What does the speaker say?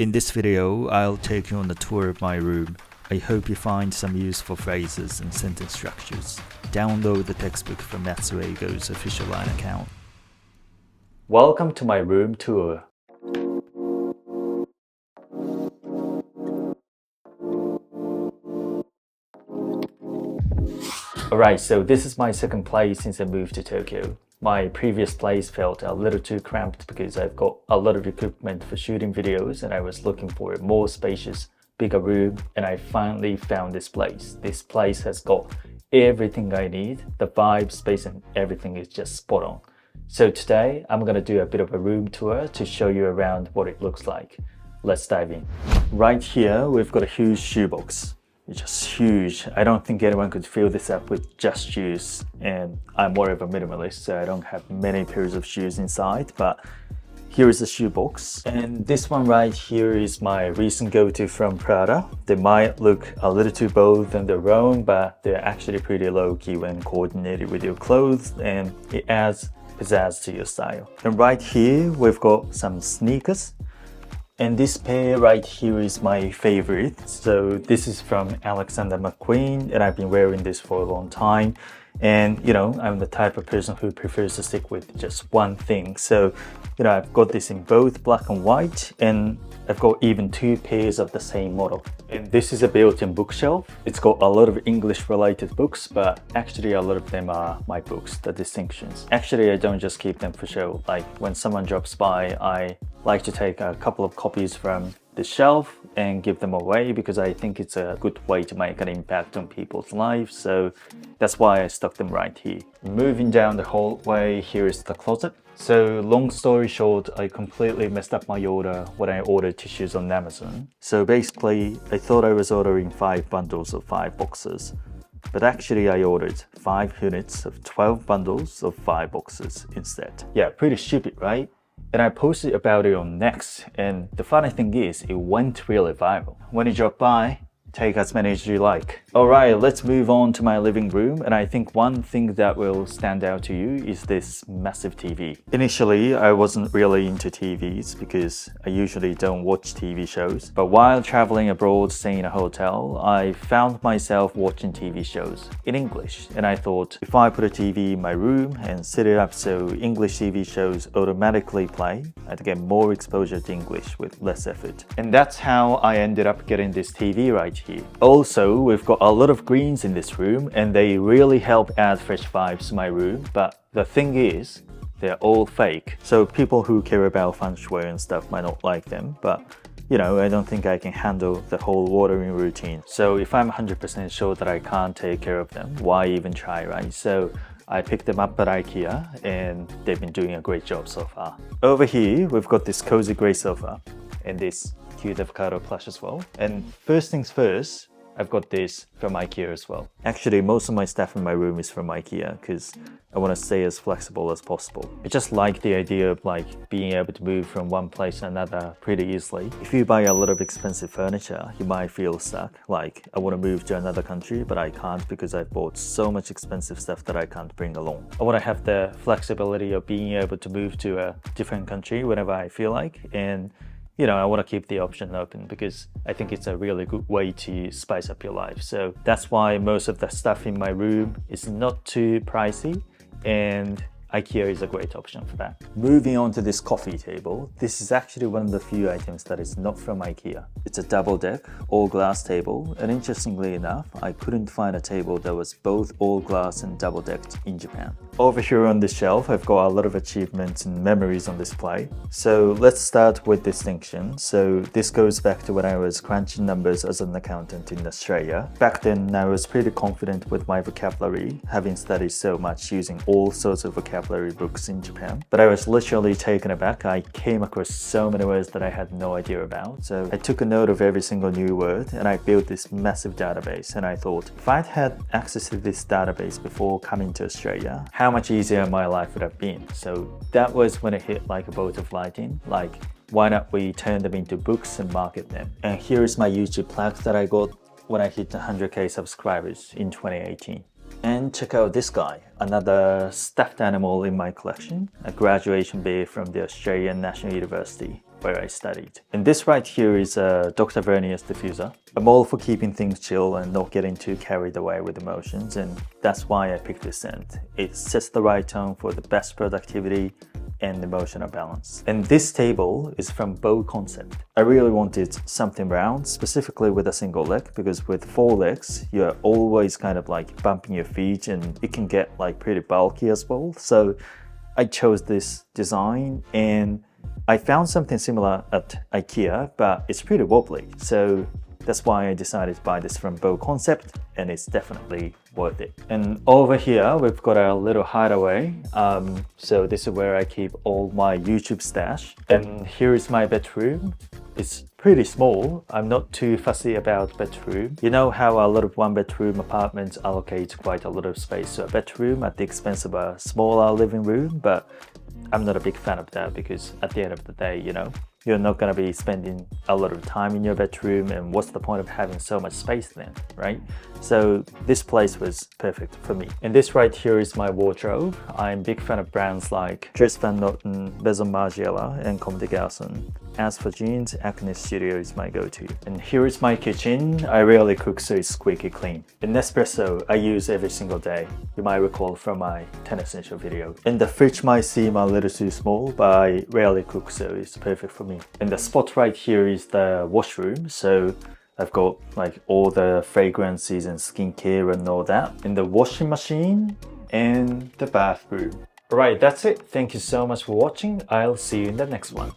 In this video, I'll take you on a tour of my room. I hope you find some useful phrases and sentence structures. Download the textbook from Matsueigo's official LINE account. Welcome to my room tour. Alright, so this is my second place since I moved to Tokyo. My previous place felt a little too cramped because I've got a lot of equipment for shooting videos and I was looking for a more spacious, bigger room, and I finally found this place. This place has got everything I need. The vibe, space and everything is just spot on. So today I'm gonna do a bit of a room tour to show you around what it looks like. Let's dive in. Right here we've got a huge shoebox. It's just huge. I don't think anyone could fill this up with just shoes, and I'm more of a minimalist, so I don't have many pairs of shoes inside, but here is the shoebox. And this one right here is my recent go-to from Prada. They might look a little too bold on their own, but they're actually pretty low-key when coordinated with your clothes, and it adds pizzazz to your style. And right here we've got some sneakers. And this pair right here is my favorite. So this is from Alexander McQueen, and I've been wearing this for a long time. And you know, I'm the type of person who prefers to stick with just one thing. So, you know, I've got this in both black and white, and I've got even two pairs of the same model. And this is a built-in bookshelf. It's got a lot of English-related books, but actually a lot of them are my books, the distinctions. Actually, I don't just keep them for show. Like when someone drops by, I like to take a couple of copies from the shelf and give them away because I think it's a good way to make an impact on people's lives. So that's why I stuck them right here. Moving down the hallway, here is the closet. So long story short, I completely messed up my order when I ordered tissues on Amazon. So basically, I thought I was ordering 5 bundles of 5 boxes. But actually I ordered 5 units of 12 bundles of 5 boxes instead. Yeah, pretty stupid, right? And I posted about it on Next, and the funny thing is, it went really viral. When you drop by, take as many as you like. Alright, let's move on to my living room, and I think one thing that will stand out to you is this massive TV. Initially, I wasn't really into TVs because I usually don't watch TV shows, but while traveling abroad staying in a hotel, I found myself watching TV shows in English, and I thought if I put a TV in my room and set it up so English TV shows automatically play, I'd get more exposure to English with less effort. And that's how I ended up getting this TV right here. Also, we've got a lot of greens in this room and they really help add fresh vibes to my room, but the thing is, they're all fake. So people who care about feng shui and stuff might not like them, but you know, I don't think I can handle the whole watering routine. So if I'm 100% sure that I can't take care of them, why even try, right? So I picked them up at IKEA and they've been doing a great job so far. Over here, we've got this cozy grey sofa and this cute avocado plush as well. And first things first, I've got this from IKEA as well. Actually, most of my stuff in my room is from IKEA because I want to stay as flexible as possible. I just like the idea of like being able to move from one place to another pretty easily. If you buy a lot of expensive furniture, you might feel stuck. Like, I want to move to another country, but I can't because I've bought so much expensive stuff that I can't bring along. I want to have the flexibility of being able to move to a different country whenever I feel like, and you know, I want to keep the option open because I think it's a really good way to spice up your life. So that's why most of the stuff in my room is not too pricey, and IKEA is a great option for that. Moving on to this coffee table, this is actually one of the few items that is not from IKEA. It's a double deck, all glass table, and interestingly enough, I couldn't find a table that was both all glass and double decked in Japan. Over here on this shelf, I've got a lot of achievements and memories on display. So let's start with distinction. So this goes back to when I was crunching numbers as an accountant in Australia. Back then, I was pretty confident with my vocabulary, having studied so much using all sorts of vocabulary books in Japan. But I was literally taken aback. I came across so many words that I had no idea about. So I took a note of every single new word and I built this massive database. And I thought, if I'd had access to this database before coming to Australia, how much easier my life would have been. So that was when it hit like a bolt of lightning. Like, why not we turn them into books and market them? And here is my YouTube plaque that I got when I hit 100k subscribers in 2018. And check out this guy, another stuffed animal in my collection, a graduation bear from the Australian National University. where I studied. And this right here is a Dr. Vernier's diffuser. I'm all for keeping things chill and not getting too carried away with emotions, and that's why I picked this scent. It sets the right tone for the best productivity and emotional balance. And this table is from Bow Concept. I really wanted something round, specifically with a single leg, because with 4 legs, you're always kind of like bumping your feet and it can get like pretty bulky as well. So I chose this design, and I found something similar at IKEA, but it's pretty wobbly. So that's why I decided to buy this from Bow Concept, and it's definitely worth it. And over here, we've got our little hideaway. So this is where I keep all my YouTube stash. And here is my bedroom. It's pretty small. I'm not too fussy about bedroom. You know how a lot of one-bedroom apartments allocate quite a lot of space to a bedroom at the expense of a smaller living room, but I'm not a big fan of that because at the end of the day, you know, you're not going to be spending a lot of time in your bedroom, and what's the point of having so much space then, right? So this place was perfect for me. And this right here is my wardrobe. I'm a big fan of brands like Dries Van Noten, Maison Margiela, and Comme des Garçons. As for jeans, Acne Studio is my go-to. And here is my kitchen. I rarely cook, so it's squeaky clean. And Nespresso I use every single day. You might recall from my 10 essential video. And the fridge might seem a little too small, but I rarely cook, so it's perfect for me. And the spot right here is the washroom. So I've got like all the fragrances and skincare and all that. And the washing machine and the bathroom. Alright, that's it. Thank you so much for watching. I'll see you in the next one.